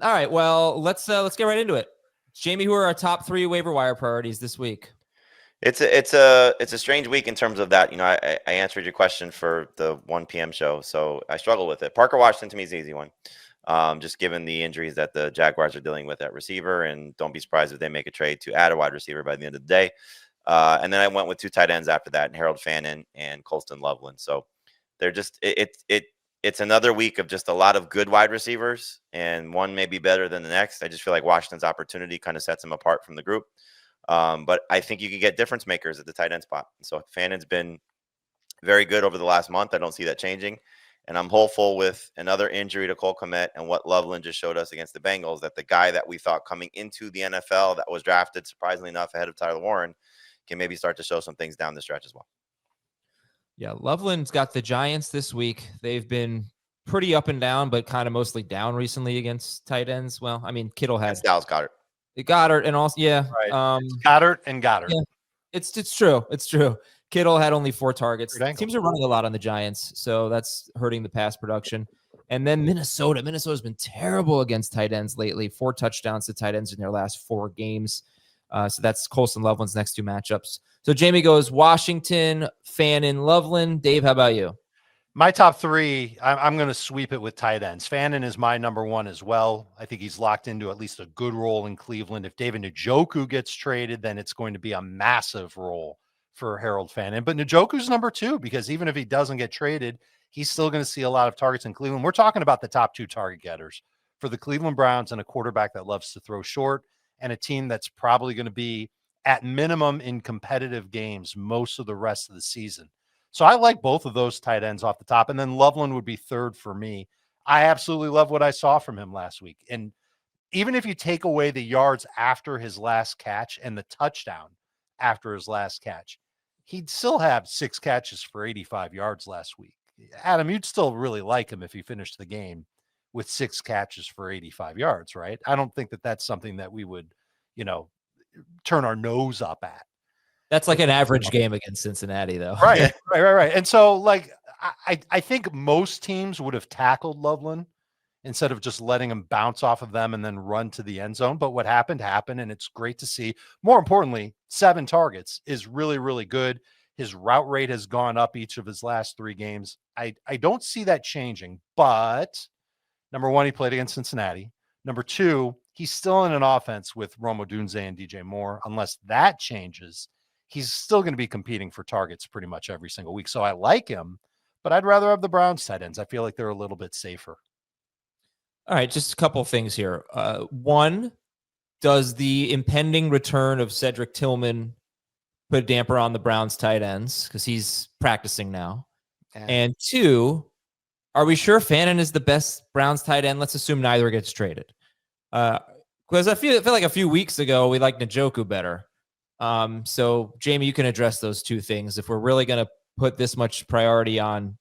All right. Well, let's get right into it. Jamey, who are our top 3 waiver wire priorities this week? It's a strange week in terms of that. I answered your question for the 1 p.m. show, so I struggle with it. Parker Washington to me is an easy one, just given the injuries that the Jaguars are dealing with at receiver, and don't be surprised if they make a trade to add a wide receiver by the end of the day. And then I went with 2 tight ends after that, Harold Fannin and Colston Loveland. So they're just it's another week of just a lot of good wide receivers, and one may be better than the next. I just feel like Washington's opportunity kind of sets him apart from the group. But I think you can get difference makers at the tight end spot. So Fannin's been very good over the last month. I don't see that changing. And I'm hopeful with another injury to Cole Kmet and what Loveland just showed us against the Bengals, that the guy that we thought coming into the NFL that was drafted, surprisingly enough, ahead of Tyler Warren, can maybe start to show some things down the stretch as well. Yeah, Loveland's got the Giants this week. They've been pretty up and down, but kind of mostly down recently against tight ends. Well, I mean, Kittle had Dallas Goedert. Goddard and also, yeah. Right. Goddard. Yeah, it's true. It's true. Kittle had only 4 targets. Teams are running a lot on the Giants, so that's hurting the pass production. And then Minnesota's been terrible against tight ends lately. 4 touchdowns to tight ends in their last 4 games. So that's Colston Loveland's next 2 matchups. So Jamey goes Washington, Fannin, Loveland. Dave, how about you? My top 3, I'm going to sweep it with tight ends. Fannin is my number 1 as well. I think he's locked into at least a good role in Cleveland. If David Njoku gets traded, then it's going to be a massive role for Harold Fannin. But Njoku's number 2, because even if he doesn't get traded, he's still going to see a lot of targets in Cleveland. We're talking about the top 2 target getters for the Cleveland Browns, and a quarterback that loves to throw short, and a team that's probably going to be at minimum in competitive games most of the rest of the season. So I like both of those tight ends off the top. And then Loveland would be 3rd for me. I absolutely love what I saw from him last week. And even if you take away the yards after his last catch and the touchdown after his last catch, he'd still have 6 catches for 85 yards last week. Adam, you'd still really like him if he finished the game with 6 catches for 85 yards, right? I don't think that that's something that we would, turn our nose up at. That's like an average game against Cincinnati, though. Right. And so, I think most teams would have tackled Loveland instead of just letting him bounce off of them and then run to the end zone. But what happened, and it's great to see. More importantly, 7 targets is really, really good. His route rate has gone up each of his last 3 games. I don't see that changing. But, number 1, he played against Cincinnati. Number 2, he's still in an offense with Rome Odunze and DJ Moore. Unless that changes, he's still going to be competing for targets pretty much every single week. So I like him, but I'd rather have the Browns tight ends. I feel like they're a little bit safer. All right, just a couple of things here. 1, does the impending return of Cedric Tillman put a damper on the Browns tight ends because he's practicing now? Yeah. And 2, are we sure Fannin is the best Browns tight end? Let's assume neither gets traded. Because I feel like a few weeks ago we liked Njoku better. So Jamey, you can address those 2 things. If we're really going to put this much priority on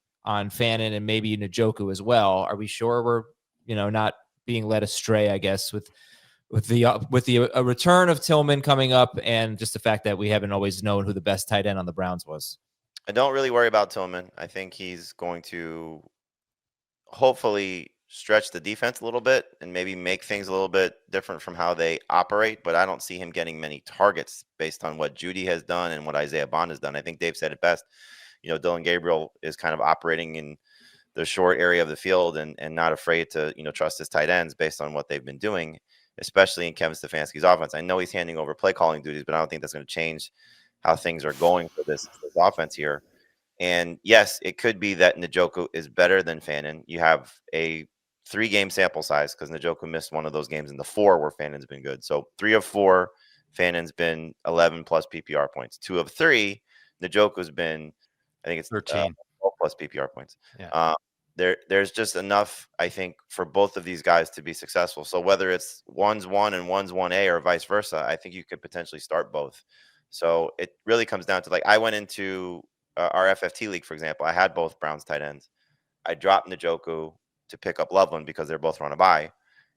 Fannin and maybe Njoku as well, are we sure we're not being led astray? I guess with the return of Tillman coming up, and just the fact that we haven't always known who the best tight end on the Browns was. I don't really worry about Tillman. I think he's going to hopefully stretch the defense a little bit and maybe make things a little bit different from how they operate, but I don't see him getting many targets based on what Judy has done and what Isaiah Bond has done. I think Dave said it best. Dylan Gabriel is kind of operating in the short area of the field and not afraid to, trust his tight ends based on what they've been doing, especially in Kevin Stefanski's offense. I know he's handing over play calling duties, but I don't think that's going to change how things are going for this offense here. And yes, it could be that Njoku is better than Fannin. You have a 3-game sample size because Njoku missed one of those games in the 4 where Fannin's been good. So 3 of 4, Fannin's been 11 plus PPR points. 2 of 3, Njoku's been, I think it's 13 plus PPR points. Yeah. There's just enough, I think, for both of these guys to be successful. So whether it's one's 1 and one's 1A or vice versa, I think you could potentially start both. So it really comes down to, I went into our FFT league, for example. I had both Browns tight ends. I dropped Njoku to pick up Loveland because they're both run a bye.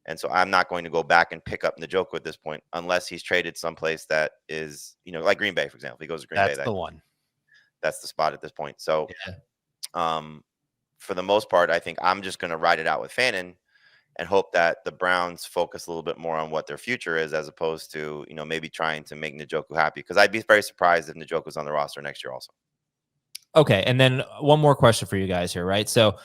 And so I'm not going to go back and pick up Njoku at this point unless he's traded someplace that is, like Green Bay, for example. He goes to Green Bay. That's the one. That's the spot at this point. So for the most part, I think I'm just going to ride it out with Fannin. and hope that the Browns focus a little bit more on what their future is, as opposed to, maybe trying to make Njoku happy. Because I'd be very surprised if Njoku's on the roster next year also. Okay, and then one more question for you guys here, right? So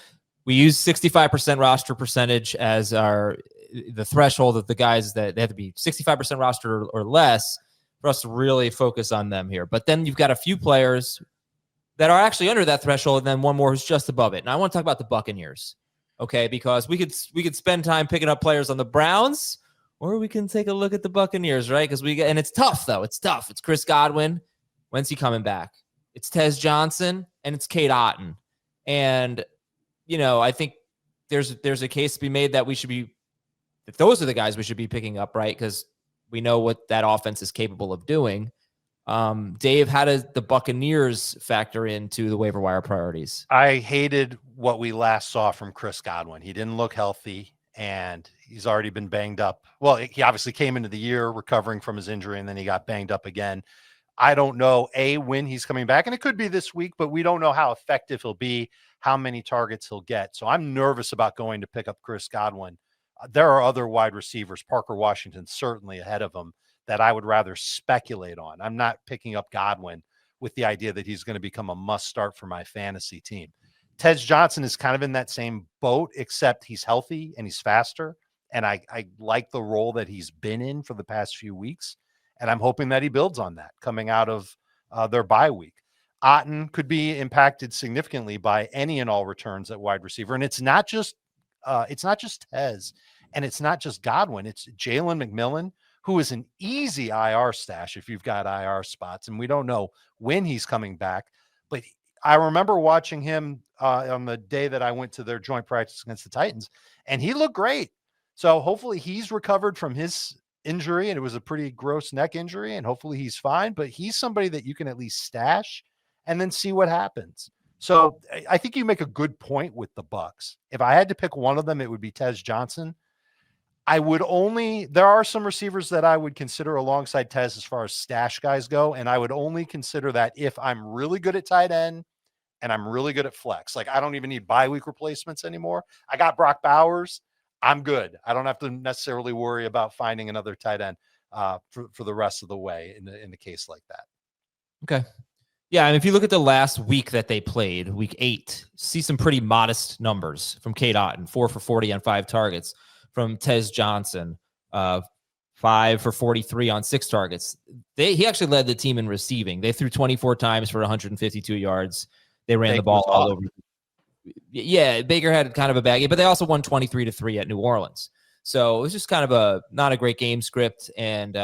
we use 65% roster percentage as the threshold of the guys that they have to be 65% roster or less for us to really focus on them here. But then you've got a few players that are actually under that threshold, and then one more who's just above it. And I want to talk about the Buccaneers, okay? Because we could spend time picking up players on the Browns, or we can take a look at the Buccaneers, right? Because and it's tough though. It's tough. It's Chris Godwin. When's he coming back? It's Tez Johnson and it's Cade Otton. And I think there's a case to be made that those are the guys we should be picking up, right? Because we know what that offense is capable of doing. Dave, how does the Buccaneers factor into the waiver wire priorities? I hated what we last saw from Chris Godwin. He didn't look healthy, and he's already been banged up. Well, he obviously came into the year recovering from his injury, and then he got banged up again. I don't know, when he's coming back, and it could be this week, but we don't know how effective he'll be, how many targets he'll get. So I'm nervous about going to pick up Chris Godwin. There are other wide receivers, Parker Washington certainly ahead of him, that I would rather speculate on. I'm not picking up Godwin with the idea that he's going to become a must start for my fantasy team. Tez Johnson is kind of in that same boat, except he's healthy and he's faster. And I like the role that he's been in for the past few weeks. And I'm hoping that he builds on that coming out of their bye week. Otton could be impacted significantly by any and all returns at wide receiver. And it's not just Tez, and it's not just Godwin. It's Jalen McMillan, who is an easy IR stash if you've got IR spots, and we don't know when he's coming back. But I remember watching him on the day that I went to their joint practice against the Titans, and he looked great. So hopefully he's recovered from his injury, and it was a pretty gross neck injury, and hopefully he's fine. But he's somebody that you can at least stash and then see what happens. So I think you make a good point with the Bucs. If I had to pick one of them, it would be Tez Johnson. There are some receivers that I would consider alongside Tez as far as stash guys go. And I would only consider that if I'm really good at tight end and I'm really good at flex. Like, I don't even need bye week replacements anymore. I got Brock Bowers. I'm good. I don't have to necessarily worry about finding another tight end for the rest of the way in the case like that. Okay. Yeah, and if you look at the last week that they played, week 8, see some pretty modest numbers from Cade Otton, 4 for 40 on 5 targets. From Tez Johnson, 5 for 43 on 6 targets. He actually led the team in receiving. They threw 24 times for 152 yards. They ran the ball all over. Yeah, Baker had kind of a bad game, but they also won 23-3 at New Orleans. So it was just kind of not a great game script. And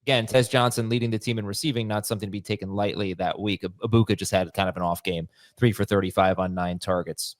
again, Tez Johnson leading the team in receiving, not something to be taken lightly that week. Ibuka just had kind of an off game, 3 for 35 on 9 targets.